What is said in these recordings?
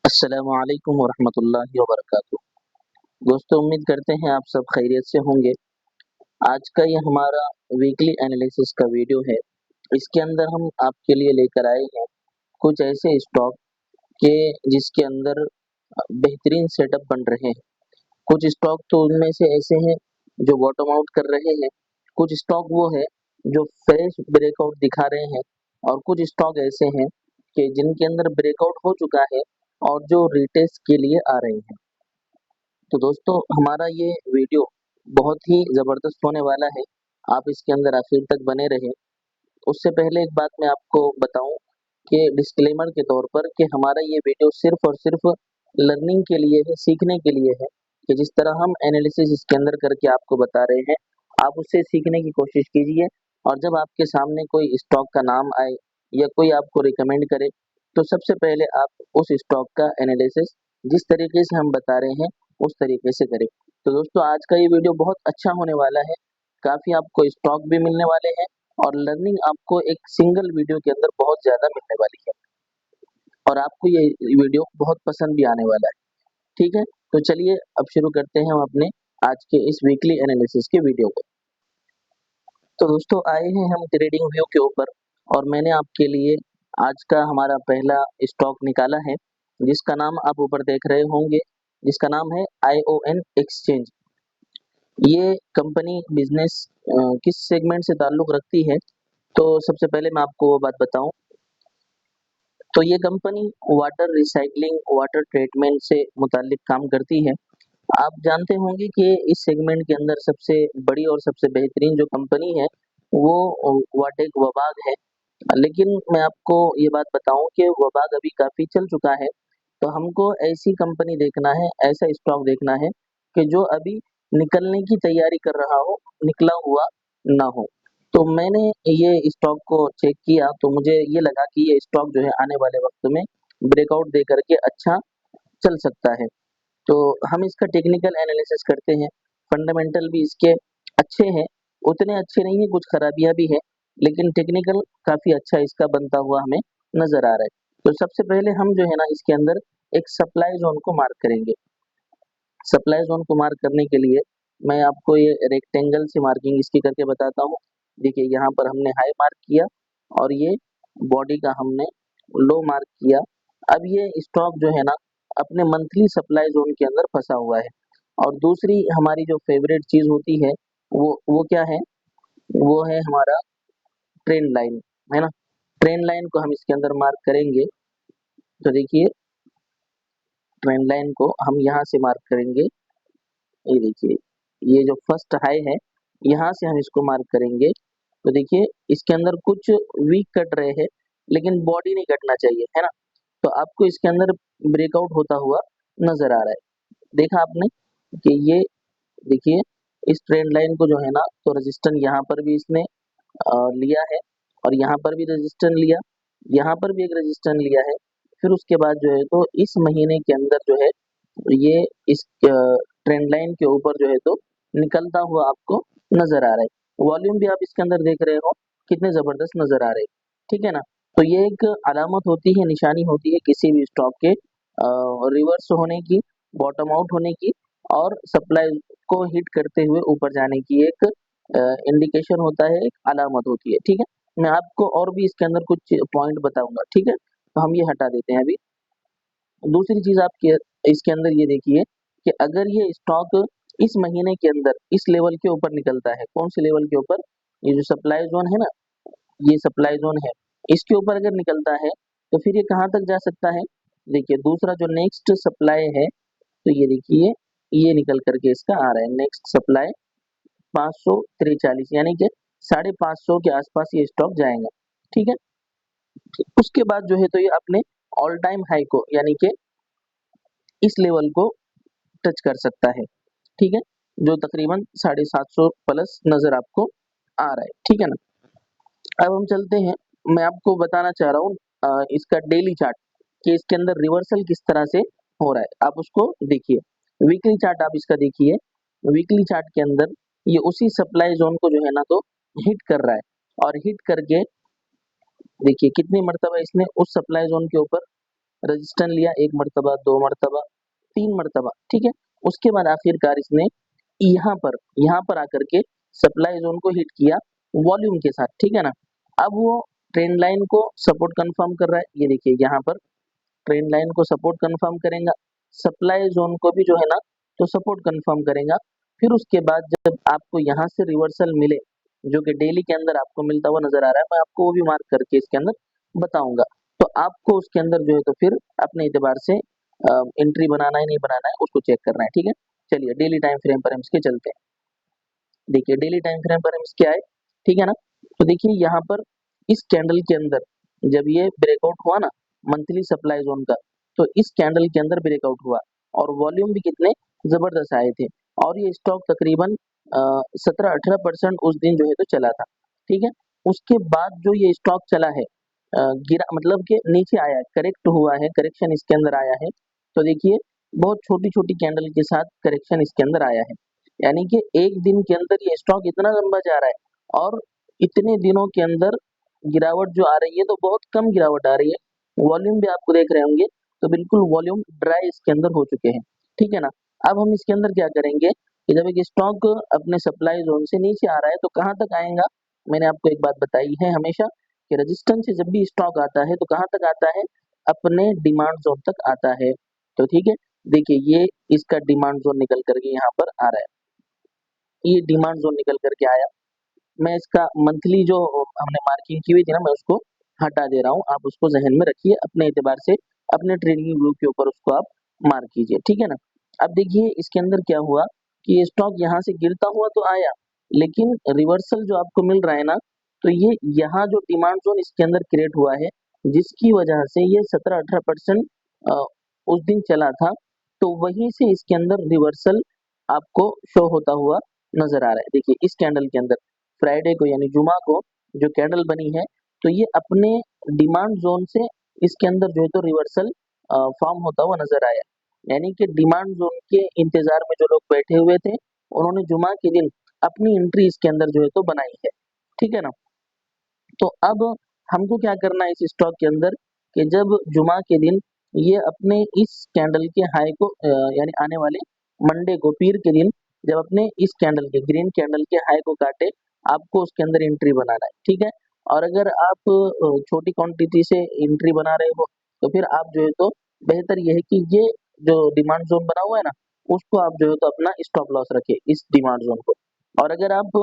अस्सलामुअलैकुम वरहमतुल्लाहि वबरकातुह। दोस्तों, उम्मीद करते हैं आप सब खैरियत से होंगे। आज का ये हमारा वीकली एनालिसिस का वीडियो है। इसके अंदर हम आपके लिए लेकर आए हैं कुछ ऐसे स्टॉक के जिसके अंदर बेहतरीन सेटअप बन रहे हैं। कुछ स्टॉक तो उनमें से ऐसे हैं जो बॉटम आउट कर रहे हैं, कुछ स्टॉक वो है जो फ्रेश ब्रेकआउट दिखा रहे हैं, और कुछ स्टॉक ऐसे हैं कि जिनके अंदर ब्रेकआउट हो चुका है और जो रिटेस्ट के लिए आ रहे हैं। तो दोस्तों, हमारा ये वीडियो बहुत ही ज़बरदस्त होने वाला है। आप इसके अंदर आखिर तक बने रहें। उससे पहले एक बात मैं आपको बताऊं कि डिस्क्लेमर के तौर पर कि हमारा ये वीडियो सिर्फ और सिर्फ लर्निंग के लिए है, सीखने के लिए है। कि जिस तरह हम एनालिसिस इसके अंदर करके आपको बता रहे हैं, आप उससे सीखने की कोशिश कीजिए। और जब आपके सामने कोई स्टॉक का नाम आए या कोई आपको रिकमेंड करे, तो सबसे पहले आप उस स्टॉक का एनालिसिस जिस तरीके से हम बता रहे हैं उस तरीके से करें। तो दोस्तों, आज का ये वीडियो बहुत अच्छा होने वाला है। काफ़ी आपको स्टॉक भी मिलने वाले हैं और लर्निंग आपको एक सिंगल वीडियो के अंदर बहुत ज़्यादा मिलने वाली है, और आपको ये वीडियो बहुत पसंद भी आने वाला है। ठीक है, तो चलिए अब शुरू करते हैं हम अपने आज के इस वीकली एनालिसिस के वीडियो को। तो दोस्तों, आए हैं हम ट्रेडिंग व्यू के ऊपर, और मैंने आपके लिए आज का हमारा पहला स्टॉक निकाला है जिसका नाम आप ऊपर देख रहे होंगे, जिसका नाम है ION एक्सचेंज। ये कंपनी बिजनेस किस सेगमेंट से ताल्लुक रखती है, तो सबसे पहले मैं आपको वो बात बताऊं, तो ये company water recycling, water treatment से मुतालिक काम करती है। आप जानते होंगे कि इस सेगमेंट के अंदर सबसे बड़ी और सबसे बेहतरीन जो कंपनी है वो वाटेक वबाग है। लेकिन मैं आपको ये बात बताऊं कि वबाग अभी काफ़ी चल चुका है, तो हमको ऐसी कंपनी देखना है, ऐसा स्टॉक देखना है कि जो अभी निकलने की तैयारी कर रहा हो, निकला हुआ ना हो। तो मैंने ये स्टॉक को चेक किया तो मुझे ये लगा कि ये स्टॉक जो है आने वाले वक्त में ब्रेकआउट दे करके अच्छा चल सकता है। तो हम इसका टेक्निकल एनालिसिस करते हैं। फंडामेंटल भी इसके अच्छे हैं, उतने अच्छे नहीं है, कुछ खराबियां भी है, लेकिन टेक्निकल काफी अच्छा इसका बनता हुआ हमें नजर आ रहा है। तो सबसे पहले हम जो है ना इसके अंदर एक सप्लाई जोन को मार्क करेंगे। सप्लाई जोन को मार्क करने के लिए मैं आपको ये रेक्टेंगल से मार्किंग इसकी करके बताता हूँ। देखिए, यहाँ पर हमने हाई मार्क किया और ये बॉडी का हमने लो मार्क किया। अब ये स्टॉक जो है ना अपने मंथली सप्लाई जोन के अंदर फंसा हुआ है। और दूसरी हमारी जो फेवरेट चीज होती है वो क्या है, वो है हमारा ट्रेंड लाइन, है ना। ट्रेंड लाइन को हम इसके अंदर मार्क करेंगे। तो देखिए, ट्रेंड लाइन को हम यहाँ से मार्क करेंगे। ये देखिए, ये जो फर्स्ट हाई है, यहाँ से हम इसको मार्क करेंगे। तो देखिए, इसके अंदर कुछ वीक कट रहे हैं, लेकिन बॉडी नहीं कटना चाहिए, है ना। तो आपको इसके अंदर ब्रेकआउट होता हुआ नजर आ रहा है। देखा आपने कि ये देखिए, इस ट्रेंड लाइन को जो है ना, तो रेजिस्टेंस यहाँ पर भी इसने लिया है, और यहाँ पर भी रेजिस्टेंस लिया, यहाँ पर भी एक रेजिस्टेंस लिया है। फिर उसके बाद जो है तो इस महीने के अंदर जो है ये इस ट्रेंड लाइन के ऊपर जो है तो निकलता हुआ आपको नजर आ रहा है। वॉल्यूम भी आप इसके अंदर देख रहे हो कितने जबरदस्त नजर आ रहे हैं, ठीक है ना। तो ये एक अलामत होती है, निशानी होती है किसी भी स्टॉक के रिवर्स होने की, बॉटम आउट होने की, और सप्लाई को हिट करते हुए ऊपर जाने की एक इंडिकेशन होता है, एक अलामत होती है, ठीक है। मैं आपको और भी इसके अंदर कुछ पॉइंट बताऊंगा, ठीक है। तो हम ये हटा देते हैं अभी। दूसरी चीज आप इसके अंदर ये देखिए कि अगर ये स्टॉक इस महीने के अंदर इस लेवल के ऊपर निकलता है, कौन से लेवल के ऊपर, ये जो सप्लाई जोन है ना, ये सप्लाई जोन है, इसके ऊपर अगर निकलता है तो फिर ये कहाँ तक जा सकता है। देखिए, दूसरा जो नेक्स्ट सप्लाई है, तो ये देखिए, ये निकल करके इसका आ रहा है नेक्स्ट सप्लाई 543, यानी कि 550 के आसपास ये स्टॉक जाएगा, ठीक है। उसके बाद जो है तो ये अपने ऑल टाइम हाई को, यानी कि इस लेवल को टच कर सकता है, ठीक है, जो तकरीबन 750 प्लस नजर आपको आ रहा है, ठीक है ना। अब हम चलते हैं, मैं आपको बताना चाह रहा हूँ इसका डेली चार्ट, कि इसके अंदर रिवर्सल किस तरह से हो रहा है, आप उसको देखिए। वीकली चार्ट आप इसका देखिए। वीकली चार्ट के अंदर ये उसी सप्लाई जोन को जो है ना तो हिट कर रहा है, और हिट करके देखिए कितनी मरतबा इसने उस सप्लाई जोन के ऊपर रजिस्टेंस लिया, 1 मरतबा, 2 मरतबा, 3 मरतबा, ठीक है। उसके बाद आखिरकार इसने यहाँ पर आकर के सप्लाई जोन को हिट किया वॉल्यूम के साथ, ठीक है ना। अब वो ट्रेंड लाइन को सपोर्ट कंफर्म कर रहा है, ये देखिए यहाँ पर ट्रेंड लाइन को सपोर्ट कंफर्म करेगा, सप्लाई जोन को भी जो है ना तो सपोर्ट कंफर्म करेगा। फिर उसके बाद जब आपको यहाँ से रिवर्सल मिले, जो कि डेली के अंदर आपको मिलता हुआ नजर आ रहा है, मैं आपको वो भी मार्क करके इसके अंदर बताऊंगा। तो आपको उसके अंदर जो है तो फिर अपने एतबार से एंट्री बनाना है नहीं बनाना है उसको चेक करना है, ठीक है। चलिए डेली टाइम फ्रेम पर हम इसके चलते हैं। देखिए डेली टाइम फ्रेम पर हम इसके आए, ठीक है ना। तो देखिए यहाँ पर इस कैंडल के अंदर जब ये ब्रेकआउट हुआ ना मंथली सप्लाई जोन का, तो इस कैंडल के अंदर ब्रेकआउट हुआ और वॉल्यूम भी कितने जबरदस्त आए थे, और ये स्टॉक तकरीबन 17-18% उस दिन जो है तो चला था, ठीक है। उसके बाद जो ये स्टॉक चला है गिरा, मतलब कि नीचे आया है, करेक्ट हुआ है, करेक्शन इसके अंदर आया है। तो देखिए बहुत छोटी छोटी कैंडल के साथ करेक्शन इसके अंदर आया है, यानी कि एक दिन के अंदर ये स्टॉक इतना लंबा जा रहा है और इतने दिनों के अंदर गिरावट जो आ रही है तो बहुत कम गिरावट आ रही है। वॉल्यूम भी आपको देख रहे होंगे तो बिल्कुल वॉल्यूम ड्राई इसके अंदर हो चुके हैं, ठीक है ना। अब हम इसके अंदर क्या करेंगे कि जब एक स्टॉक अपने सप्लाई जोन से नीचे आ रहा है तो कहाँ तक आएगा। मैंने आपको एक बात बताई है हमेशा कि रेजिस्टेंस से जब भी स्टॉक आता है तो कहाँ तक आता है, अपने डिमांड जोन तक आता है। तो ठीक है, देखिए ये इसका डिमांड जोन निकल करके यहाँ पर आ रहा है, ये डिमांड जोन निकल करके आया। मैं इसका मंथली जो हमने मार्किंग की हुई थी ना, मैं उसको हटा दे रहा हूँ, आप उसको जहन में रखिए अपने एतबार से, अपने ट्रेडिंग व्यू के ऊपर उसको आप मार्क कीजिए, ठीक है ना। अब देखिए इसके अंदर क्या हुआ कि ये स्टॉक यहाँ से गिरता हुआ तो आया, लेकिन रिवर्सल जो आपको मिल रहा है ना, तो ये यहाँ जो डिमांड जोन इसके अंदर क्रिएट हुआ है, जिसकी वजह से ये 17-18% उस दिन चला था, तो वहीं से इसके अंदर रिवर्सल आपको शो होता हुआ नजर आ रहा है। देखिए इस कैंडल के अंदर फ्राइडे को यानी जुमा को जो कैंडल बनी है, तो ये अपने डिमांड जोन से इसके अंदर जो है तो रिवर्सल फॉर्म होता हुआ नजर आया, यानी कि डिमांड जोन के इंतजार में जो लोग बैठे हुए थे उन्होंने जुमा के दिन अपनी एंट्री इसके अंदर जो है तो बनाई है, ठीक है ना। तो अब हमको क्या करना है इस स्टॉक के अंदर कि जब जुमा के दिन ये अपने इस कैंडल के हाई को यानी आने वाले मंडे को पीर के दिन जब अपने इस कैंडल के ग्रीन कैंडल के हाई को काटे, आपको उसके अंदर एंट्री बनाना है, ठीक है। और अगर आप छोटी क्वांटिटी से एंट्री बना रहे हो तो फिर आप जो है तो बेहतर ये है कि ये जो डिमांड जोन बना हुआ है ना, उसको आप जो है तो अपना स्टॉप लॉस रखे इस डिमांड जोन को। और अगर आप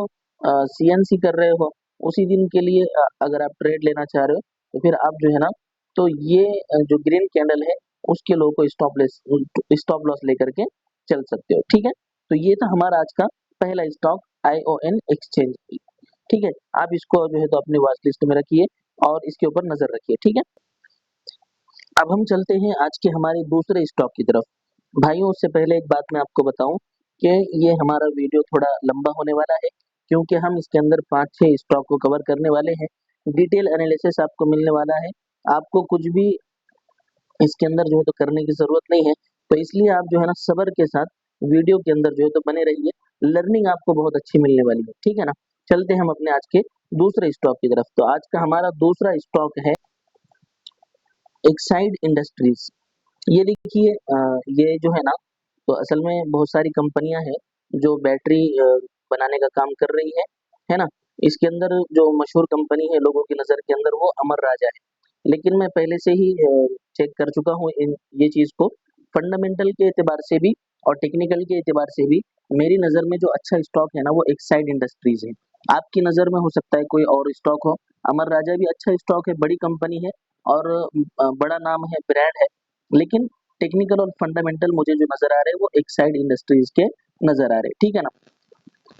सीएनसी कर रहे हो उसी दिन के लिए, अगर आप ट्रेड लेना चाह रहे हो तो फिर आप जो है ना तो ये जो ग्रीन कैंडल है उसके लो को स्टॉप लॉस लेकर के चल सकते हो, ठीक है। तो ये था हमारा आज का पहला स्टॉक ION एक्सचेंज, ठीक है। आप इसको जो है तो अपने वॉच लिस्ट में रखिए और इसके ऊपर नजर रखिए, ठीक है। अब हम चलते हैं आज के हमारे दूसरे स्टॉक की तरफ। भाइयों उससे पहले एक बात मैं आपको बताऊं कि ये हमारा वीडियो थोड़ा लंबा होने वाला है, क्योंकि हम इसके अंदर 5-6 स्टॉक को कवर करने वाले हैं, डिटेल एनालिसिस आपको मिलने वाला है, आपको कुछ भी इसके अंदर जो है तो करने की जरूरत नहीं है। तो इसलिए आप जो है ना सब्र के साथ वीडियो के अंदर जो है तो बने रहिए, लर्निंग आपको बहुत अच्छी मिलने वाली है, ठीक है ना। चलते हैं हम अपने आज के दूसरे स्टॉक की तरफ। तो आज का हमारा दूसरा स्टॉक है एक्साइड इंडस्ट्रीज। ये देखिए ये जो है ना तो असल में बहुत सारी कंपनियां हैं जो बैटरी बनाने का काम कर रही है ना। इसके अंदर जो मशहूर कंपनी है लोगों की नज़र के अंदर वो अमर राजा है, लेकिन मैं पहले से ही चेक कर चुका हूँ इन ये चीज़ को, फंडामेंटल के एतबार से भी और टेक्निकल के एतबार से भी मेरी नज़र में जो अच्छा स्टॉक है ना वो एक्साइड इंडस्ट्रीज है। आपकी नज़र में हो सकता है कोई और स्टॉक हो, अमर राजा भी अच्छा स्टॉक है, बड़ी कंपनी है और बड़ा नाम है, ब्रांड है, लेकिन टेक्निकल और फंडामेंटल मुझे जो नजर आ रहे हैं वो एक्साइड इंडस्ट्रीज के नजर आ रहे हैं, ठीक है ना।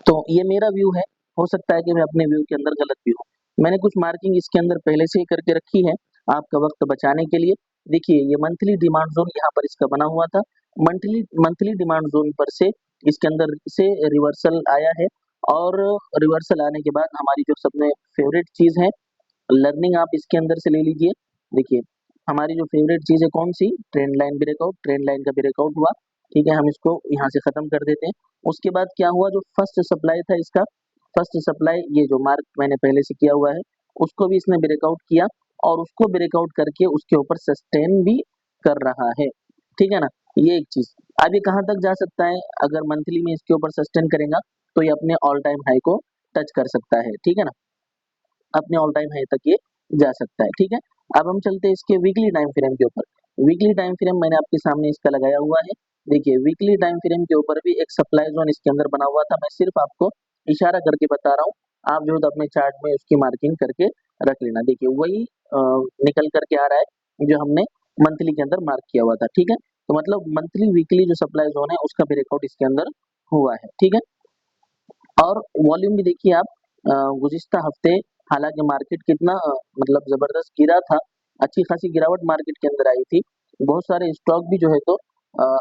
तो ये मेरा व्यू है, हो सकता है कि मैं अपने व्यू के अंदर गलत भी हूँ। मैंने कुछ मार्किंग इसके अंदर पहले से ही करके रखी है आपका वक्त बचाने के लिए। देखिए ये मंथली डिमांड जोन यहाँ पर इसका बना हुआ था, मंथली मंथली डिमांड जोन पर से इसके अंदर से रिवर्सल आया है, और रिवर्सल आने के बाद हमारी जो सबने फेवरेट चीज है लर्निंग आप इसके अंदर से ले लीजिए। देखिए हमारी जो फेवरेट चीज है कौन सी, trend line breakout, trend line का ब्रेकआउट हुआ, ठीक है, हम इसको यहाँ से खत्म कर देते हैं। उसके बाद क्या हुआ, जो फर्स्ट सप्लाई था इसका, फर्स्ट सप्लाई ये जो मार्क मैंने पहले से किया हुआ है उसको भी इसने ब्रेकआउट किया, और उसको ब्रेकआउट करके उसके ऊपर सस्टेन भी कर रहा है, ठीक है ना। ये एक चीज, अब ये कहाँ तक जा सकता है, अगर मंथली में इसके ऊपर सस्टेन करेगा तो ये अपने ऑल टाइम हाई को टच कर सकता है, ठीक है ना, अपने ऑल टाइम हाई तक ये जा सकता है, ठीक है। अब हम चलते हैं इसके वीकली टाइम फ्रेम के ऊपर। वीकली टाइम फ्रेम मैंने आपके सामने इसका लगाया हुआ है। देखिए वीकली टाइम फ्रेम के ऊपर भी एक सप्लाई जोन इसके अंदर बना हुआ था, मैं सिर्फ आपको इशारा करके बता रहा हूँ, आप जो है तो अपने चार्ट में उसकी मार्किंग करके रख लेना। देखिए वही निकल करके आ रहा है जो हमने मंथली के अंदर मार्क किया हुआ था, ठीक है। तो मतलब मंथली वीकली जो सप्लाई जोन है उसका ब्रेकआउट इसके अंदर हुआ है, ठीक है। और वॉल्यूम भी देखिए आप, गुज़िश्ता हफ्ते हालांकि मार्केट कितना मतलब जबरदस्त गिरा था, अच्छी खासी गिरावट मार्केट के अंदर आई थी, बहुत सारे स्टॉक भी जो है तो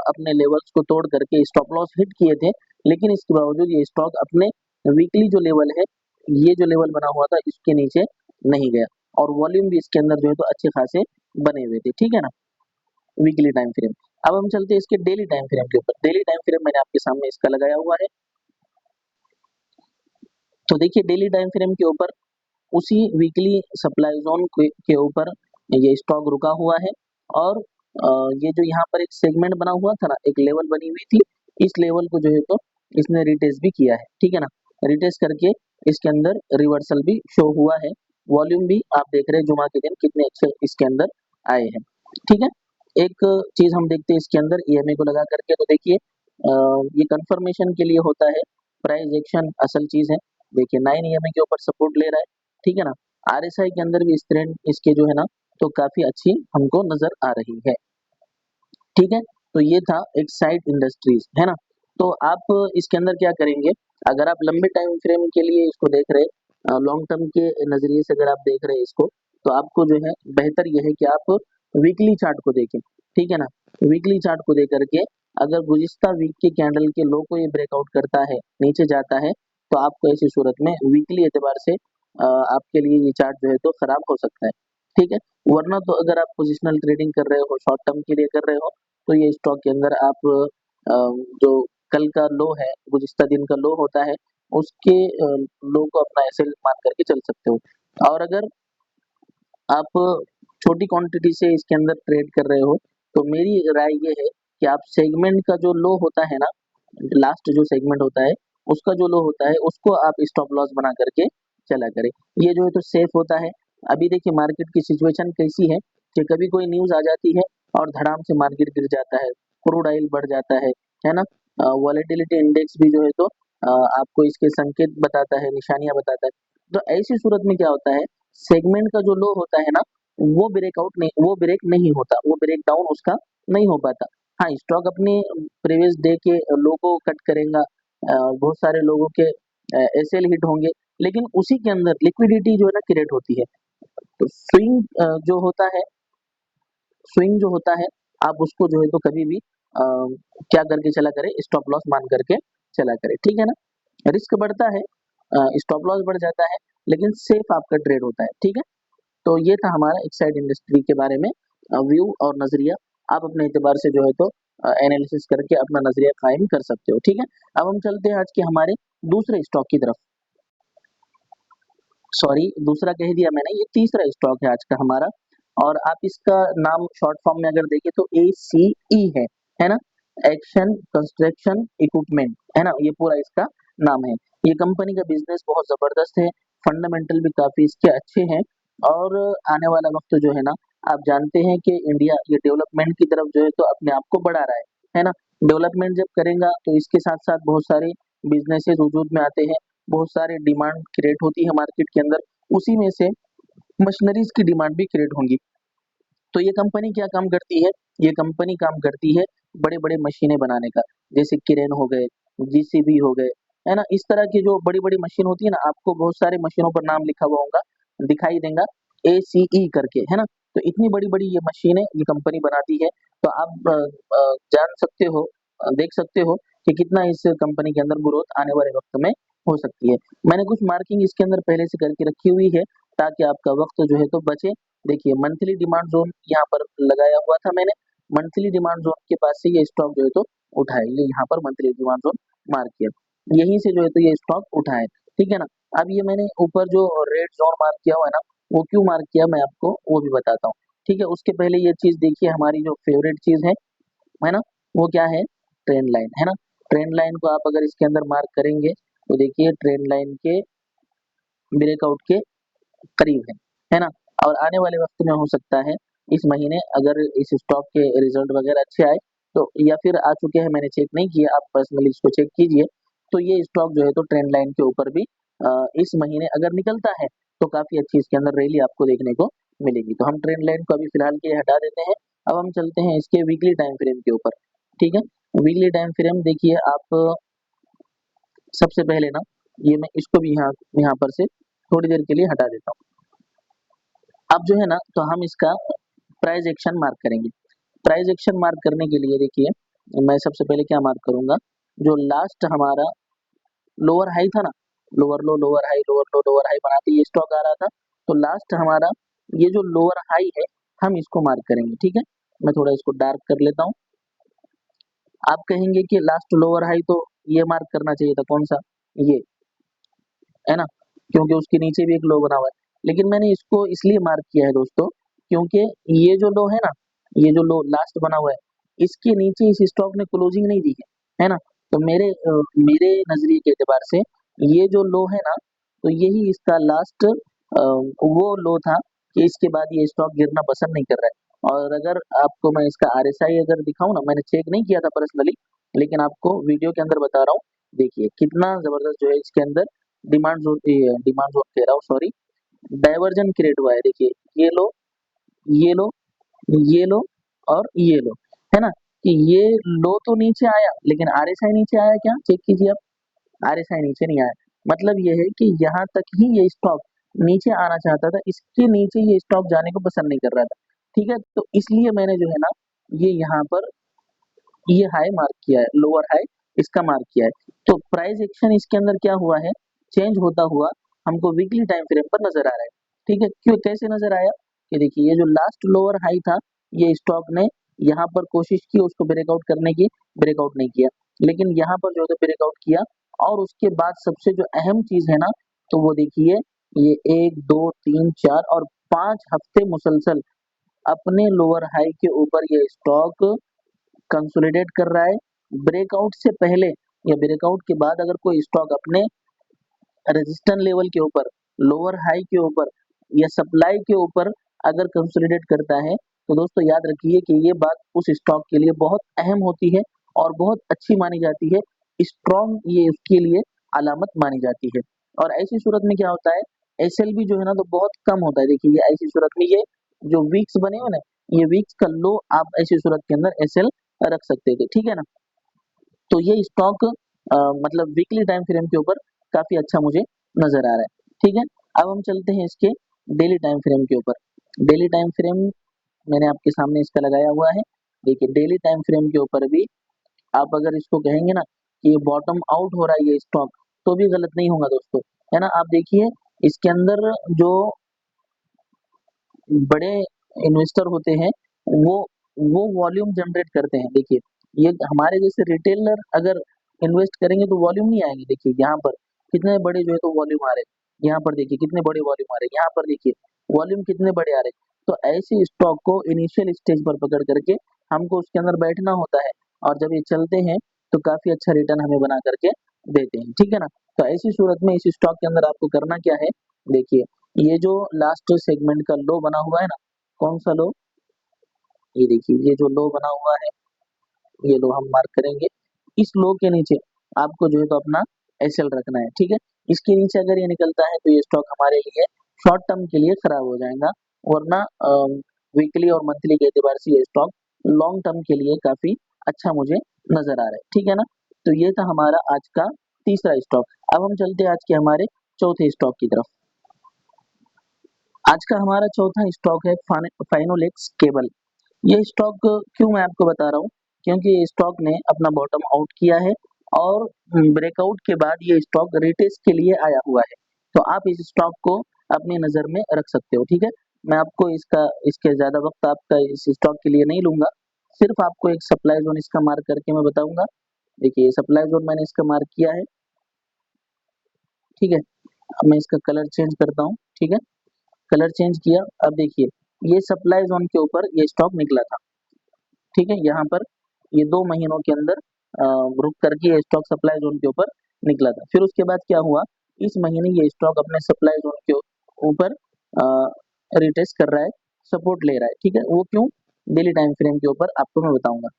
अपने लेवल्स को तोड़ करके स्टॉप लॉस हिट किए थे, लेकिन इसके बावजूद ये स्टॉक अपने वीकली जो लेवल है, ये जो लेवल बना हुआ था इसके नीचे नहीं गया, और वॉल्यूम भी इसके अंदर जो है तो अच्छे खासे बने हुए थे, ठीक है ना, वीकली टाइम फ्रेम। अब हम चलते हैं इसके डेली टाइम फ्रेम के ऊपर। डेली टाइम फ्रेम मैंने आपके सामने इसका लगाया हुआ है। तो देखिए डेली टाइम फ्रेम के ऊपर उसी वीकली सप्लाई जोन के ऊपर ये स्टॉक रुका हुआ है, और ये जो यहाँ पर एक सेगमेंट बना हुआ था ना, एक लेवल बनी हुई थी, इस लेवल को जो है तो इसने रिटेस्ट भी किया है, ठीक है ना, रिटेस्ट करके इसके अंदर रिवर्सल भी शो हुआ है। वॉल्यूम भी आप देख रहे हैं जुमा के दिन कितने अच्छे इसके अंदर आए हैं, ठीक है। एक चीज हम देखते हैं इसके अंदर ईएमए को लगा करके, तो देखिए ये कंफर्मेशन के लिए होता है, प्राइस एक्शन असल चीज है। देखिए 9 ईएमए के ऊपर सपोर्ट ले रहा है, ठीक है ना। आरएसआई के अंदर भी इस ट्रेंड इसके जो है ना तो काफी अच्छी हमको नजर आ रही है, ठीक है। तो ये था एक्साइड इंडस्ट्रीज, है ना। तो आप इसके अंदर क्या करेंगे, अगर आप लंबे टाइम फ्रेम के लिए इसको देख रहे, लॉन्ग टर्म के नजरिए से अगर आप देख रहे हैं इसको, तो आपको जो है बेहतर यह है कि आप वीकली चार्ट को देखें, ठीक है ना। वीकली चार्ट को देख करके अगर गुजिस्ता वीक के कैंडल के लो को ये ब्रेकआउट करता है, नीचे जाता है, तो आपको ऐसी सूरत में वीकली एतबार से आपके लिए ये चार्ट जो है तो खराब हो सकता है, ठीक है। वरना तो अगर आप पोजिशनल ट्रेडिंग कर रहे हो, शॉर्ट टर्म के लिए कर रहे हो, तो ये स्टॉक के अंदर आप जो कल का लो है, गुज़िश्ता दिन का लो होता है, उसके लो को अपना ऐसे मान करके चल सकते हो। और अगर आप छोटी क्वांटिटी से इसके अंदर ट्रेड कर रहे हो, तो मेरी राय ये है कि आप सेगमेंट का जो लो होता है ना, लास्ट जो सेगमेंट होता है, उसका जो लो होता है, उसको आप स्टॉप लॉस बना करके चला करें। ये जो है तो सेफ होता है। अभी देखिए मार्केट की सिचुएशन कैसी है कि कभी कोई न्यूज़ आ जाती है और धड़ाम से मार्केट गिर जाता है, क्रूड ऑयल बढ़ जाता है ना? वॉलेटिलिटी इंडेक्स भी जो है तो आपको इसके संकेत बताता है, निशानियाँ बताता है। तो ऐसी सूरत में क्या होता है, सेगमेंट का जो लो होता है ना, वो ब्रेक नहीं होता, वो ब्रेक डाउन उसका नहीं हो पाता। हाँ, स्टॉक अपने प्रीवियस डे के लो को कट करेगा, बहुत सारे लोगों के एसएल हिट होंगे, लेकिन उसी के अंदर लिक्विडिटी जो है ना क्रिएट होती है। तो जो होता है स्विंग जो होता है, आप उसको जो है तो कभी भी क्या करके चला करें, स्टॉप लॉस मान करके चला करें, ठीक है ना। रिस्क बढ़ता है, स्टॉप लॉस बढ़ जाता है, लेकिन सेफ आपका ट्रेड होता है, ठीक है। तो ये था हमारा एक्साइड इंडस्ट्री के बारे में व्यू और नजरिया। आप अपने एतबार से जो है तो एनालिसिस करके अपना नजरिया कायम कर सकते हो, ठीक है। अब हम चलते हैं आज के हमारे दूसरे स्टॉक की तरफ। सॉरी, दूसरा कह दिया मैंने, ये तीसरा स्टॉक है आज का हमारा, और आप इसका नाम शॉर्ट फॉर्म में अगर देखें तो ACE है ना, एक्शन कंस्ट्रक्शन इक्विपमेंट, है ना, ये पूरा इसका नाम है। ये कंपनी का बिजनेस बहुत जबरदस्त है, फंडामेंटल भी काफी इसके अच्छे हैं, और आने वाला वक्त जो है ना, आप जानते हैं कि इंडिया ये डेवलपमेंट की तरफ जो है तो अपने आप को बढ़ा रहा है ना। डेवलपमेंट जब करेगा तो इसके साथ साथ बहुत सारे बिजनेसेस वजूद में आते हैं, बहुत सारे डिमांड क्रिएट होती है मार्केट के अंदर, उसी में से मशीनरीज की डिमांड भी क्रिएट होंगी। तो ये कंपनी क्या काम करती है, ये कंपनी काम करती है बड़े बड़े मशीनें बनाने का, जैसे क्रेन हो गए, जीसीबी हो गए, है ना। इस तरह की जो बड़ी बड़ी मशीन होती है ना, आपको बहुत सारे मशीनों पर नाम लिखा हुआ होगा, दिखाई देगा ACE करके, है ना। तो इतनी बड़ी बड़ी ये मशीनें ये कंपनी बनाती है, तो आप जान सकते हो, देख सकते हो कि कितना इस कंपनी के अंदर ग्रोथ आने वाले वक्त में हो सकती है। मैंने कुछ मार्किंग इसके अंदर पहले से करके रखी हुई है, ताकि आपका वक्त जो है तो बचे। देखिए मंथली डिमांड जोन यहाँ पर लगाया हुआ था मैंने, मंथली डिमांड जोन के पास से ये स्टॉक जो है तो उठाए, ये यहाँ पर मंथली डिमांड जोन मार्क किया, यहीं से जो है तो ये स्टॉक उठाए, ठीक है ना। अब ये मैंने ऊपर जो रेड जोन मार्क किया हुआ है ना, वो क्यों मार्क किया मैं आपको वो भी बताता हूँ। ठीक है, उसके पहले ये चीज देखिए, हमारी जो फेवरेट चीज है ना, वो क्या है, ट्रेंड लाइन है ना। ट्रेंड लाइन को आप अगर इसके अंदर मार्क करेंगे तो देखिए ट्रेंड लाइन के ब्रेकआउट के करीब है ना। और आने वाले वक्त में हो सकता है इस महीने अगर इस स्टॉक के रिजल्ट वगैरह अच्छे आए तो, या फिर आ चुके हैं, मैंने चेक नहीं किया, आप पर्सनली इसको चेक कीजिए, तो ये स्टॉक जो है तो ट्रेंड लाइन के ऊपर भी इस महीने अगर निकलता है तो काफी अच्छी इसके अंदर रैली आपको देखने को मिलेगी। तो हम ट्रेंड लाइन को अभी फिलहाल के लिए हटा देते हैं। अब हम चलते हैं इसके वीकली टाइम फ्रेम के ऊपर। ठीक है, वीकली टाइम फ्रेम देखिए आप, सबसे पहले ना ये मैं इसको भी यहाँ पर से थोड़ी देर के लिए हटा देता हूँ। अब जो है ना तो हम इसका प्राइस एक्शन मार्क करेंगे। प्राइस एक्शन मार्क करने के लिए देखिए मैं सबसे पहले क्या मार्क करूंगा, जो लास्ट हमारा लोअर हाई था ना, लोअर लो लोअर हाई, लोअर लो लोअर हाई बनाते ये स्टॉक आ रहा था, तो लास्ट हमारा ये जो लोअर हाई है हम इसको मार्क करेंगे। ठीक है, मैं थोड़ा इसको डार्क कर लेता हूँ। आप कहेंगे कि लास्ट लोअर हाई तो ये मार्क करना चाहिए था, कौन सा, ये है ना, क्योंकि उसके नीचे भी एक लो बना हुआ है, लेकिन मैंने इसको इसलिए मार्क किया है दोस्तों, क्योंकि ये जो लो है ना, ये जो लो लास्ट बना हुआ है, इसके नीचे इस स्टॉक ने क्लोजिंग नहीं दी है ना। तो मेरे नजरिए के एतबार से ये जो लो है ना, तो यही इसका लास्ट वो लो था कि इसके बाद ये स्टॉक गिरना पसंद नहीं कर रहा है। और अगर आपको मैं इसका आरएसआई अगर दिखाऊं ना, मैंने चेक नहीं किया था पर्सनली, लेकिन आपको वीडियो के अंदर बता रहा हूँ, देखिए कितना जबरदस्त जो है इसके अंदर डिमांड जोन कह रहा हूँ, सॉरी, डाइवर्जन क्रिएट हुआ है। देखिए ये लो, ये लो, ये लो और ये लो, है ना, कि ये लो तो नीचे आया लेकिन आरएसआई नीचे आया क्या, चेक कीजिए आप, आरएसआई नीचे नहीं आया। मतलब ये है कि यहाँ तक ही ये स्टॉक नीचे आना चाहता था, इसके नीचे ये स्टॉक जाने को पसंद नहीं कर रहा था। ठीक है, तो इसलिए मैंने जो है ना ये यहाँ पर ये हाई मार्क किया है, लोअर हाई इसका मार्क किया है। तो प्राइस एक्शन इसके अंदर क्या हुआ है, चेंज होता हुआ हमको वीकली टाइम फ्रेम पर नजर आ रहा है। ठीक है, क्यों, कैसे नजर आया, कि देखिए ये जो लास्ट लोअर हाई था, ये स्टॉक ने यहाँ पर कोशिश की उसको ब्रेकआउट करने की, ब्रेकआउट नहीं किया, लेकिन यहाँ पर जो है ब्रेकआउट किया। और उसके बाद सबसे जो अहम चीज है ना, तो वो देखिए ये 1 2 3 4 और 5 हफ्ते मुसलसल अपने लोअर हाई के ऊपर ये स्टॉक कंसोलिडेट कर रहा है। ब्रेकआउट से पहले या ब्रेकआउट के बाद अगर कोई स्टॉक अपने रेजिस्टेंस लेवल के ऊपर, लोअर हाई के ऊपर या सप्लाई के ऊपर अगर कंसोलिडेट करता है, तो दोस्तों याद रखिए कि ये बात उस स्टॉक के लिए बहुत अहम होती है और बहुत अच्छी मानी जाती है, स्ट्रॉन्ग ये उसके लिए अलामत मानी जाती है। और ऐसी सूरत में क्या होता है, एसएलबी जो है ना तो बहुत कम होता है। देखिए ये ऐसी सूरत में ये जो वीक्स बने हुए ना, ये वीक्स का लो आप ऐसी सूरत के अंदर एसएल रख सकते थे। ठीक है ना, तो ये स्टॉक मतलब वीकली टाइम फ्रेम के ऊपर काफी अच्छा मुझे नजर आ रहा है। ठीक है, अब हम चलते हैं इसके डेली टाइम फ्रेम के ऊपर। डेली टाइम फ्रेम मैंने आपके सामने इसका लगाया हुआ है। देखिए डेली टाइम फ्रेम के ऊपर भी आप अगर इसको कहेंगे ना कि ये बॉटम आउट हो रहा है ये स्टॉक, तो भी गलत नहीं होगा दोस्तों, है ना। आप देखिए इसके अंदर जो बड़े इन्वेस्टर होते हैं वो वो वॉल्यूम जनरेट करते हैं। देखिए ये हमारे जैसे रिटेलर अगर इन्वेस्ट करेंगे तो वॉल्यूम नहीं आएंगे। देखिए यहाँ पर कितने बड़े जो है तो वॉल्यूम आ रहे हैं, यहाँ पर देखिए कितने बड़े वॉल्यूम आ रहे हैं, यहाँ पर देखिए वॉल्यूम कितने बड़े आ रहे हैं। तो ऐसे स्टॉक को इनिशियल स्टेज पर पकड़ करके हमको उसके अंदर बैठना होता है, और जब ये चलते हैं तो काफी अच्छा रिटर्न हमें बना करके देते हैं। ठीक है ना, तो ऐसी सूरत में इस स्टॉक के अंदर आपको करना क्या है, देखिए ये जो लास्ट सेगमेंट का लो बना हुआ है ना, कौन सा लो, ये देखिए ये जो लो बना हुआ है, ये लो हम मार्क करेंगे। इस लो के नीचे आपको जो है तो अपना एसएल रखना है। ठीक है, इसके नीचे अगर ये निकलता है तो ये स्टॉक हमारे लिए शॉर्ट टर्म के लिए खराब हो जाएगा, वरना वीकली और मंथली के एतबार से ये स्टॉक लॉन्ग टर्म के लिए काफी अच्छा मुझे नजर आ रहा है। ठीक है ना, तो ये था हमारा आज का तीसरा स्टॉक। अब हम चलते हैं आज के हमारे चौथे स्टॉक की तरफ। आज का हमारा चौथा स्टॉक है फाइनोलेक्स केबल। ये स्टॉक क्यों मैं आपको बता रहा हूँ, क्योंकि ये स्टॉक ने अपना बॉटम आउट किया है और ब्रेकआउट के बाद ये स्टॉक रिटेस्ट के लिए आया हुआ है। तो आप इस स्टॉक को अपनी नजर में रख सकते हो। ठीक है, मैं आपको इसके ज्यादा वक्त आपका इस स्टॉक के लिए नहीं लूंगा, सिर्फ आपको एक सप्लाई जोन इसका मार्क करके मैं बताऊंगा। देखिए सप्लाई जोन मैंने इसका मार्क किया है। ठीक है, अब मैं इसका कलर चेंज करता हूँ। ठीक है, कलर चेंज किया, अब देखिए ये सप्लाई जोन के ऊपर ये स्टॉक निकला था। ठीक है, यहाँ पर ये 2 महीनों के अंदर रुक करके ये स्टॉक सप्लाई जोन के ऊपर निकला था। फिर उसके बाद क्या हुआ, इस महीने ये स्टॉक अपने सप्लाई जोन के ऊपर रिटेस्ट कर रहा है, सपोर्ट ले रहा है। ठीक है, वो क्यों, डेली टाइम फ्रेम के ऊपर आपको मैं बताऊंगा।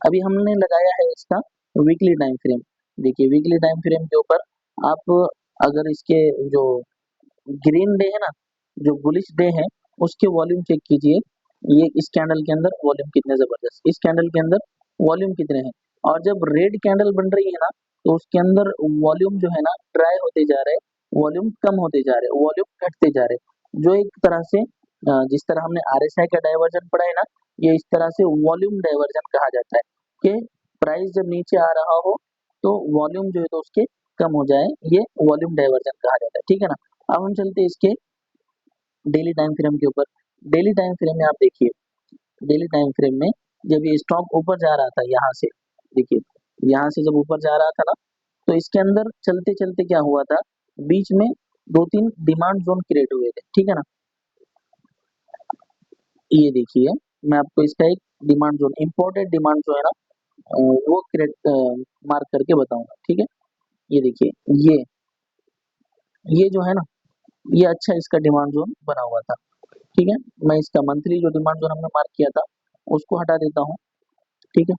अभी हमने लगाया है इसका वीकली टाइम फ्रेम। देखिए वीकली टाइम फ्रेम के ऊपर आप अगर इसके जो ग्रीन डे है ना, जो बुलिश डे है, उसके वॉल्यूम चेक कीजिए। ये इस कैंडल के अंदर वॉल्यूम कितने जबरदस्त, इस कैंडल के अंदर वॉल्यूम कितने हैं। और जब रेड कैंडल बन रही है ना, तो उसके अंदर वॉल्यूम जो है ना ड्राई होते जा रहे हैं, वॉल्यूम कम होते जा रहे हैं, वॉल्यूम घटते जा रहे हैं। जो एक तरह से जिस तरह हमने आरएसआई का डाइवर्जन पढ़ा है ना, ये इस तरह से वॉल्यूम डाइवर्जन कहा जाता है कि प्राइस जब नीचे आ रहा हो तो वॉल्यूम जो है तो उसके कम हो जाए, ये वॉल्यूम डाइवर्जन कहा जाता है। ठीक है ना। अब हम चलते हैं इसके डेली टाइम फ्रेम के ऊपर। डेली टाइम फ्रेम में आप देखिए, डेली टाइम फ्रेम में जब ये स्टॉक ऊपर जा रहा था यहाँ से, देखिए यहाँ से जब ऊपर जा रहा था ना, तो इसके अंदर चलते चलते क्या हुआ था, बीच में 2-3 डिमांड जोन क्रिएट हुए थे। ठीक है ना, ये देखिए मैं आपको इसका एक डिमांड जोन, इम्पोर्टेंट डिमांड जो है ना वो क्रिएट मार्क करके बताऊंगा। ठीक है, ये देखिए ये जो है ना, ये अच्छा इसका डिमांड जोन बना हुआ था। ठीक है, मैं इसका मंथली जो डिमांड जोन हमने मार्क किया था उसको हटा देता हूँ। ठीक है,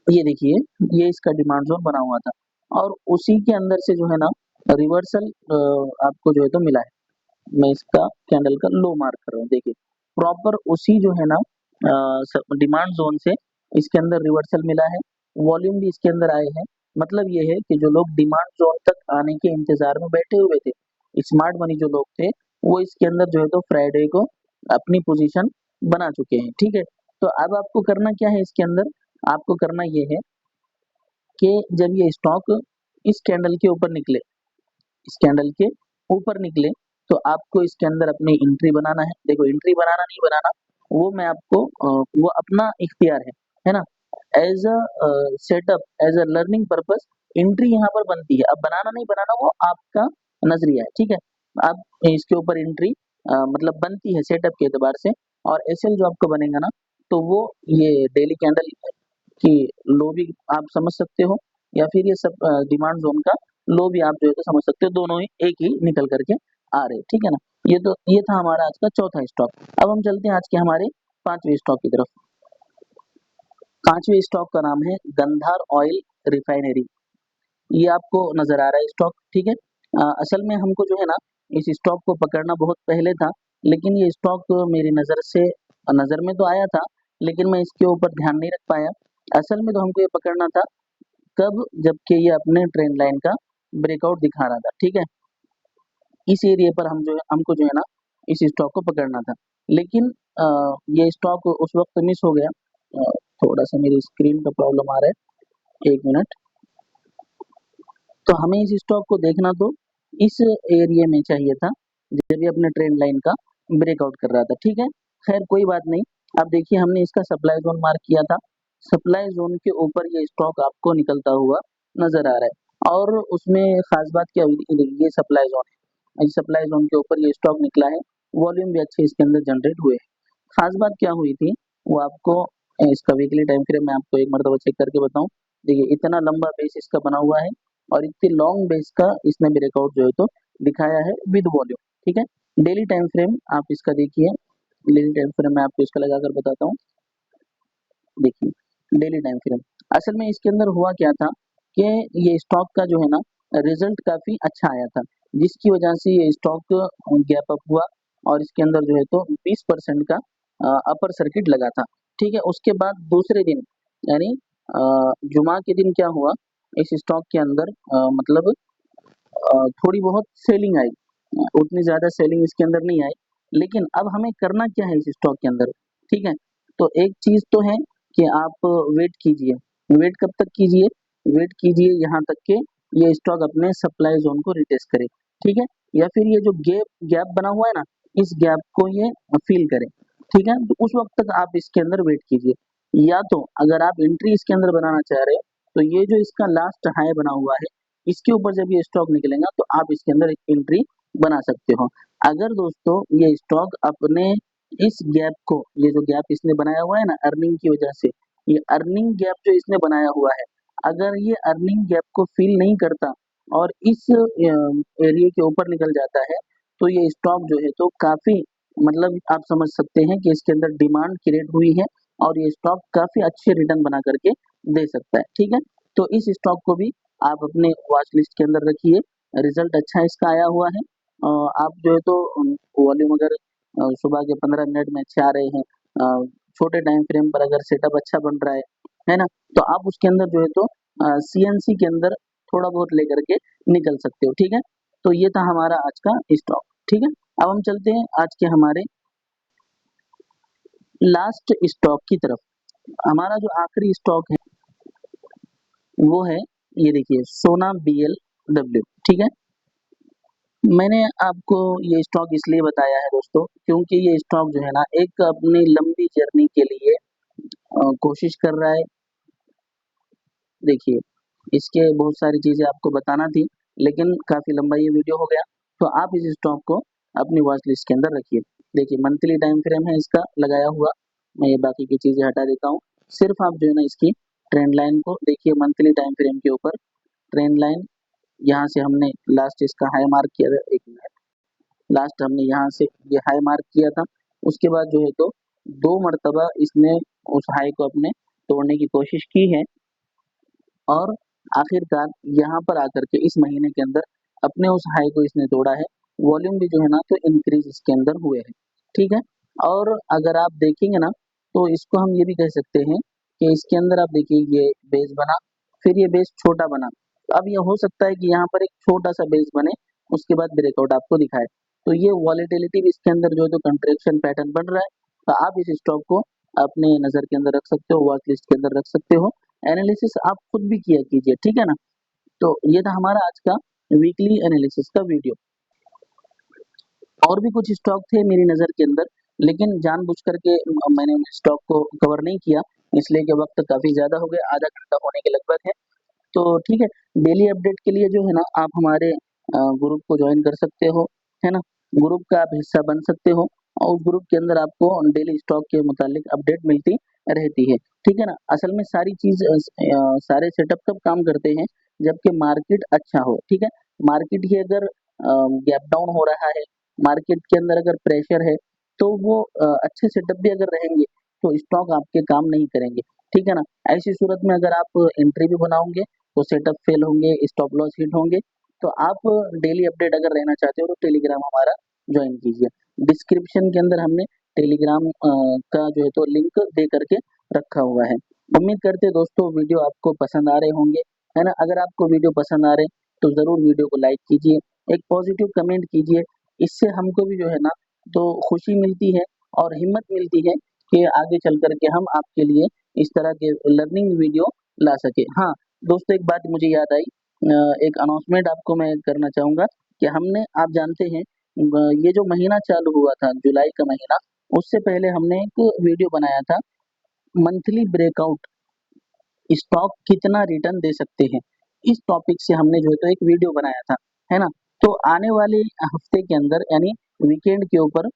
ये देखिए ये इसका डिमांड जोन बना हुआ था, और उसी के अंदर से जो है ना रिवर्सल आपको जो है तो मिला है। मैं इसका कैंडल का लो मार्क कर रहा हूँ, देखिए प्रॉपर उसी जो है ना डिमांड जोन से इसके अंदर रिवर्सल मिला है, वॉल्यूम भी इसके अंदर आए हैं। मतलब ये है कि जो लोग डिमांड जोन तक आने के इंतजार में बैठे हुए थे, स्मार्ट मनी जो लोग थे, वो इसके अंदर जो है तो फ्राइडे को अपनी पोजीशन बना चुके हैं। ठीक है, तो अब आपको करना क्या है इसके अंदर, आपको करना ये है कि जब ये स्टॉक इस कैंडल के ऊपर निकले, इस कैंडल के ऊपर निकले, तो आपको इसके अंदर अपनी एंट्री बनाना है। देखो एंट्री बनाना नहीं बनाना वो मैं आपको वो अपना इख्तियार है ना। As a setup, as a learning purpose entry यहाँ पर बनती है, अब बनाना नहीं बनाना वो आपका नजरिया है। ठीक है, आप इसके ऊपर एंट्री मतलब बनती है सेटअप के एतबार से। और एसएल जो आपको बनेगा ना, तो वो ये डेली कैंडल कि लो भी आप समझ सकते हो, या फिर ये सब डिमांड जोन का लो भी आप जो है तो समझ सकते हो, दोनों ही एक ही निकल करके आ रहे। ठीक है ना, ये था हमारा आज का चौथा स्टॉक। अब हम चलते हैं आज के हमारे पांचवें स्टॉक की तरफ। पांचवें स्टॉक का नाम है गंधार ऑयल रिफाइनरी। ये आपको नजर आ रहा है स्टॉक। ठीक है, असल में हमको जो है ना इस स्टॉक को पकड़ना बहुत पहले था, लेकिन ये स्टॉक मेरी नजर में तो आया था, लेकिन मैं इसके ऊपर ध्यान नहीं रख पाया। असल में तो हमको ये पकड़ना था कब, जबकि ये अपने ट्रेंड लाइन का ब्रेकआउट दिखा रहा था। ठीक है, इस एरिया पर हमको जो है ना इस स्टॉक को पकड़ना था, लेकिन ये स्टॉक उस वक्त मिस हो गया। थोड़ा सा मेरी स्क्रीन का प्रॉब्लम आ रहा है, 1 मिनट। तो हमें इस स्टॉक को देखना तो इस एरिया में चाहिए था, जब ये अपने ट्रेंड लाइन का ब्रेकआउट कर रहा था। ठीक है, खैर कोई बात नहीं। अब देखिए हमने इसका सप्लाई जोन मार्क किया था, सप्लाई जोन के ऊपर ये स्टॉक आपको निकलता हुआ नजर आ रहा है। और उसमें खास बात क्या हुई थी, ये सप्लाई जोन है, इस सप्लाई जोन के ऊपर ये स्टॉक निकला है, वॉल्यूम भी अच्छे इसके अंदर जनरेट हुए हैं। खास बात क्या हुई थी वो आपको इसका वीकली टाइम फ्रेम में आपको एक मरतबा चेक करके बताऊं। देखिए इतना लंबा बेस इसका बना हुआ है, और इतनी लॉन्ग बेस का इसने ब्रेकआउट जो है तो दिखाया है विद वॉल्यूम। ठीक है, डेली टाइम फ्रेम आप इसका देखिए, डेली टाइम फ्रेम में आपको इसका लगाकर बताता हूँ। देखिए डेली टाइम फ्रेम, असल में इसके अंदर हुआ क्या था कि ये स्टॉक का जो है ना रिजल्ट काफी अच्छा आया था, जिसकी वजह से ये स्टॉक गैप अप हुआ, और इसके अंदर जो है तो 20% का अपर सर्किट लगा था। ठीक है, उसके बाद दूसरे दिन यानी जुमा के दिन क्या हुआ, इस स्टॉक के अंदर मतलब थोड़ी बहुत सेलिंग आई, उतनी ज्यादा सेलिंग इसके अंदर नहीं आई। लेकिन अब हमें करना क्या है इस स्टॉक के अंदर। ठीक है, तो एक चीज तो है कि आप वेट कीजिए। वेट कब तक कीजिए, वेट कीजिए यहाँ तक के ये स्टॉक अपने सप्लाई जोन को रिटेस्ट करे। ठीक है, या फिर ये जो गैप गैप बना हुआ है ना, इस गैप को ये फील करे। ठीक है, तो उस वक्त तक आप इसके अंदर वेट कीजिए। या तो अगर आप एंट्री इसके अंदर बनाना चाह रहे हो, तो ये जो इसका लास्ट हाई बना हुआ है, इसके ऊपर जब ये स्टॉक निकलेगा तो आप इसके अंदर एक एंट्री बना सकते हो। अगर दोस्तों ये स्टॉक अपने इस गैप को, ये जो गैप इसने बनाया हुआ है ना अर्निंग की वजह से, ये अर्निंग गैप जो इसने बनाया हुआ है, अगर ये अर्निंग गैप को फिल नहीं करता और इस एरिया के ऊपर निकल जाता है, तो ये स्टॉक जो है तो काफी, मतलब आप समझ सकते हैं कि इसके अंदर डिमांड क्रिएट हुई है और ये स्टॉक काफी अच्छे रिटर्न बना करके दे सकता है। ठीक है, तो इस स्टॉक को भी आप अपने वॉच लिस्ट के अंदर रखिए। रिजल्ट अच्छा इसका आया हुआ है। आप जो है तो वॉल्यूम अगर सुबह के 15 मिनट में अच्छे आ रहे हैं, छोटे टाइम फ्रेम पर अगर सेटअप अच्छा बन रहा है ना, तो आप उसके अंदर जो है तो सीएनसी के अंदर थोड़ा बहुत लेकर के निकल सकते हो। ठीक है, तो ये था हमारा आज का स्टॉक। ठीक है, अब हम चलते हैं आज के हमारे लास्ट स्टॉक की तरफ। हमारा जो आखिरी स्टॉक है वो है, ये देखिए, सोना BLW। ठीक है, मैंने आपको ये स्टॉक इसलिए बताया है दोस्तों, क्योंकि ये स्टॉक जो है ना एक अपनी लंबी जर्नी के लिए कोशिश कर रहा है। देखिए, इसके बहुत सारी चीजें आपको बताना थी, लेकिन काफी लंबा ये वीडियो हो गया, तो आप इस स्टॉक को अपनी वॉच लिस्ट के अंदर रखिए। देखिए, मंथली टाइम फ्रेम है इसका लगाया हुआ, मैं ये बाकी की चीजें हटा देता हूँ। सिर्फ आप जो है ना इसकी ट्रेंड लाइन को देखिए, मंथली टाइम फ्रेम के ऊपर ट्रेंड लाइन, यहाँ से हमने लास्ट इसका हाई मार्क किया था, एक मिनट, लास्ट हमने यहाँ से ये हाई मार्क किया था, उसके बाद जो है तो 2 मरतबा इसने उस हाई को अपने तोड़ने की कोशिश की है और आखिरकार यहाँ पर आकर के इस महीने के अंदर अपने उस हाई को इसने तोड़ा है। वॉल्यूम भी जो है ना तो इंक्रीज इसके अंदर हुए हैं। ठीक है, और अगर आप देखेंगे ना तो इसको हम ये भी कह सकते हैं कि इसके अंदर आप देखिए ये बेस बना, फिर ये बेस छोटा बना। अब ये हो सकता है कि यहाँ पर एक छोटा सा बेस बने, उसके बाद ब्रेकआउट आपको दिखाए, तो ये वॉलेटिलिटी भी इसके अंदर जो है तो कंट्रेक्शन पैटर्न बन रहा है। तो आप इस स्टॉक को अपने नजर के अंदर रख सकते हो, वॉच लिस्ट के अंदर रख सकते हो। एनालिसिस आप खुद भी किया कीजिए। ठीक है ना, तो ये था हमारा आज का वीकली एनालिसिस का वीडियो। और भी कुछ स्टॉक थे मेरी नज़र के अंदर, लेकिन जानबूझ करके मैंने उन स्टॉक को कवर नहीं किया, इसलिए कि वक्त काफ़ी ज़्यादा हो गया, आधा घंटा होने के लगभग है। तो ठीक है, डेली अपडेट के लिए जो है ना आप हमारे ग्रुप को ज्वाइन कर सकते हो, है ना, ग्रुप का आप हिस्सा बन सकते हो और उस ग्रुप के अंदर आपको डेली स्टॉक के मुतालिक अपडेट मिलती रहती है। ठीक है ना, असल में सारी चीज सारे सेटअप कब काम करते हैं, जबकि मार्केट अच्छा हो। ठीक है, मार्केट ही अगर गैप डाउन हो रहा है, मार्केट के अंदर अगर प्रेशर है, तो वो अच्छे सेटअप भी अगर रहेंगे तो स्टॉक आपके काम नहीं करेंगे। ठीक है ना, ऐसी सूरत में अगर आप एंट्री भी बनाओगे तो सेटअप फेल होंगे, स्टॉप लॉस हिट होंगे। तो आप डेली अपडेट अगर रहना चाहते हो तो टेलीग्राम हमारा ज्वाइन कीजिए। डिस्क्रिप्शन के अंदर हमने टेलीग्राम का जो है तो लिंक दे करके रखा हुआ है। उम्मीद करते हैं दोस्तों वीडियो आपको पसंद आ रहे होंगे, है ना। अगर आपको वीडियो पसंद आ रहे तो जरूर वीडियो को लाइक कीजिए, एक पॉजिटिव कमेंट कीजिए, इससे हमको भी जो है ना तो खुशी मिलती है और हिम्मत मिलती है कि आगे चल करके हम आपके लिए इस तरह के लर्निंग वीडियो ला सके। हाँ दोस्तों, एक बात मुझे याद आई, एक अनाउंसमेंट आपको मैं करना चाहूंगा कि हमने, आप जानते हैं, ये जो महीना चालू हुआ था जुलाई का महीना, उससे पहले हमने एक वीडियो बनाया था, मंथली ब्रेकआउट स्टॉक कितना रिटर्न दे सकते हैं, इस टॉपिक से हमने जो है तो एक वीडियो बनाया था, है ना। तो आने वाले हफ्ते के अंदर यानी वीकेंड के ऊपर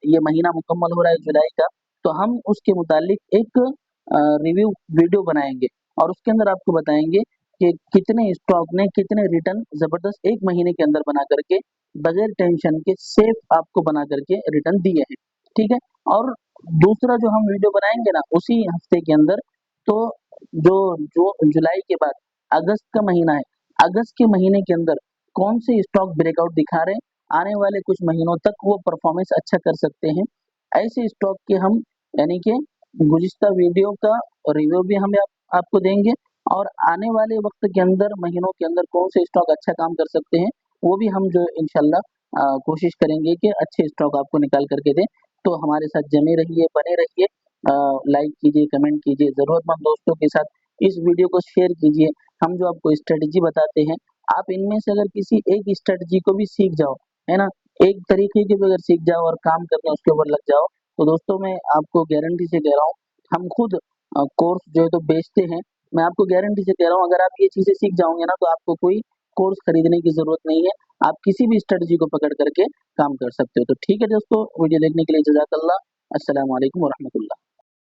ये महीना मुकम्मल हो रहा है जुलाई का, तो हम उसके मुतालिक एक रिव्यू वीडियो बनाएंगे और उसके अंदर आपको बताएंगे कि कितने स्टॉक ने कितने रिटर्न जबरदस्त एक महीने के अंदर बना करके, बगैर टेंशन के सेफ आपको बना करके रिटर्न दिए हैं। ठीक है, और दूसरा जो हम वीडियो बनाएंगे ना उसी हफ्ते के अंदर, तो जो जो जुलाई के बाद अगस्त का महीना है, अगस्त के महीने के अंदर कौन से स्टॉक ब्रेकआउट दिखा रहे हैं, आने वाले कुछ महीनों तक वो परफॉर्मेंस अच्छा कर सकते हैं, ऐसे स्टॉक के हम, यानी कि गुज़िश्ता वीडियो का रिव्यू भी हम आपको देंगे और आने वाले वक्त के अंदर, महीनों के अंदर कौन से स्टॉक अच्छा काम कर सकते हैं, वो भी हम जो इंशाल्लाह कोशिश करेंगे कि अच्छे स्टॉक आपको निकाल करके दें। तो हमारे साथ जमे रहिए, बने रहिए, लाइक कीजिए, कमेंट कीजिए, ज़रूरतमंद दोस्तों के साथ इस वीडियो को शेयर कीजिए। हम जो आपको स्ट्रेटजी बताते हैं, आप इनमें से अगर किसी एक स्ट्रेटजी को भी सीख जाओ, है ना, एक तरीके की भी अगर सीख जाओ और काम करना उसके ऊपर लग जाओ, तो दोस्तों मैं आपको गारंटी से कह रहा हूँ, हम खुद कोर्स जो है तो बेचते हैं, मैं आपको गारंटी से कह रहा हूँ, अगर आप ये चीज़ें सीख जाओगे ना तो आपको कोई कोर्स खरीदने की ज़रूरत नहीं है, आप किसी भी स्ट्रेटजी को पकड़ करके काम कर सकते हो। तो ठीक है दोस्तों, वीडियो देखने के लिए जज़ाकल्लाह। अस्सलाम वालेकुम व रहमतुल्लाह।